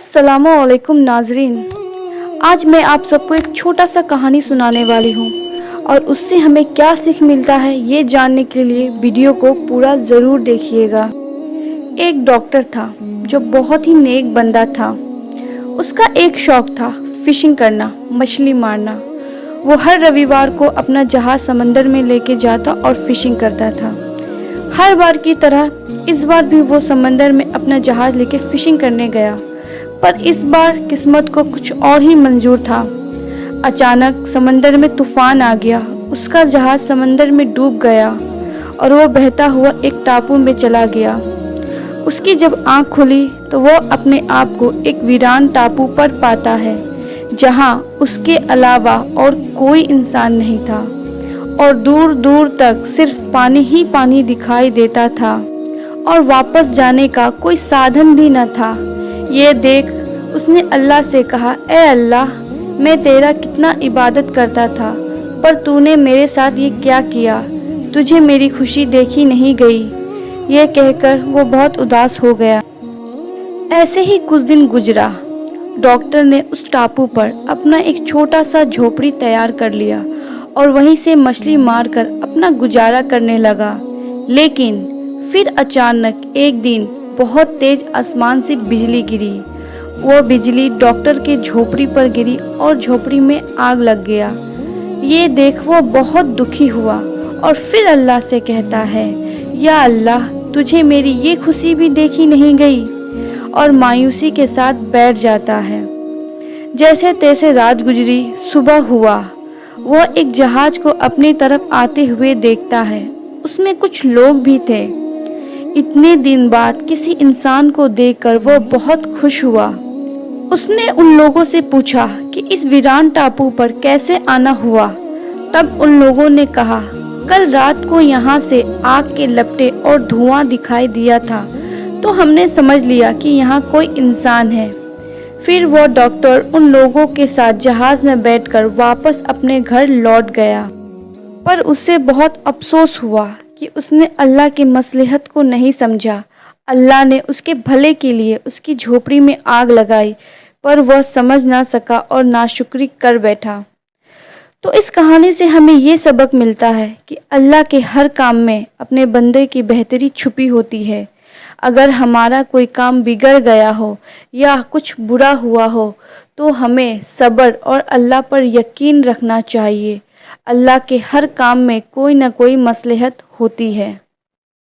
अस्सलामु अलैकुम नाजरीन। आज मैं आप सबको एक छोटा सा कहानी सुनाने वाली हूँ और उससे हमें क्या सीख मिलता है ये जानने के लिए वीडियो को पूरा ज़रूर देखिएगा। एक डॉक्टर था जो बहुत ही नेक बंदा था। उसका एक शौक था फिशिंग करना, मछली मारना। वो हर रविवार को अपना जहाज़ समंदर में लेके जाता और फिशिंग करता था। हर बार की तरह इस बार भी वो समंदर में अपना जहाज़ लेके फिशिंग करने गया, पर इस बार किस्मत को कुछ और ही मंजूर था। अचानक समंदर में तूफान आ गया, उसका जहाज़ समंदर में डूब गया और वो बहता हुआ एक टापू में चला गया। उसकी जब आँख खुली तो वो अपने आप को एक वीरान टापू पर पाता है, जहाँ उसके अलावा और कोई इंसान नहीं था और दूर दूर तक सिर्फ पानी ही पानी दिखाई देता था और वापस जाने का कोई साधन भी न था। ये देख उसने अल्लाह से कहा, ए अल्लाह, मैं तेरा कितना इबादत करता था, पर तूने मेरे साथ ये क्या किया? तुझे मेरी खुशी देखी नहीं गई। ये कहकर वो बहुत उदास हो गया। ऐसे ही कुछ दिन गुजरा। डॉक्टर ने उस टापू पर अपना एक छोटा सा झोपड़ी तैयार कर लिया और वहीं से मछली मारकर अपना गुजारा करने लगा। लेकिन फिर अचानक एक दिन बहुत तेज आसमान से बिजली गिरी। वो बिजली डॉक्टर के झोपड़ी पर गिरी और झोपड़ी में आग लग गया। ये देख वो बहुत दुखी हुआ और फिर अल्लाह से कहता है, या अल्लाह, तुझे मेरी ये खुशी भी देखी नहीं गई, और मायूसी के साथ बैठ जाता है। जैसे तैसे रात गुजरी, सुबह हुआ। वो एक जहाज को अपनी तरफ आते हुए देखता है। उसमें कुछ लोग भी थे। इतने दिन बाद किसी इंसान को देखकर वो बहुत खुश हुआ। उसने उन लोगों से पूछा कि इस वीरान टापू पर कैसे आना हुआ। तब उन लोगों ने कहा, कल रात को यहाँ से आग के लपटे और धुआं दिखाई दिया था, तो हमने समझ लिया कि यहाँ कोई इंसान है। फिर वो डॉक्टर उन लोगों के साथ जहाज में बैठकर वापस अपने घर लौट गया, पर उसे बहुत अफसोस हुआ कि उसने अल्लाह की मसलहत को नहीं समझा। अल्लाह ने उसके भले के लिए उसकी झोपड़ी में आग लगाई, पर वह समझ ना सका और नाशुक्री कर बैठा। तो इस कहानी से हमें ये सबक मिलता है कि अल्लाह के हर काम में अपने बंदे की बेहतरी छुपी होती है। अगर हमारा कोई काम बिगड़ गया हो या कुछ बुरा हुआ हो, तो हमें सब्र और अल्लाह पर यकीन रखना चाहिए। अल्लाह के हर काम में कोई न कोई मसलहत होती है।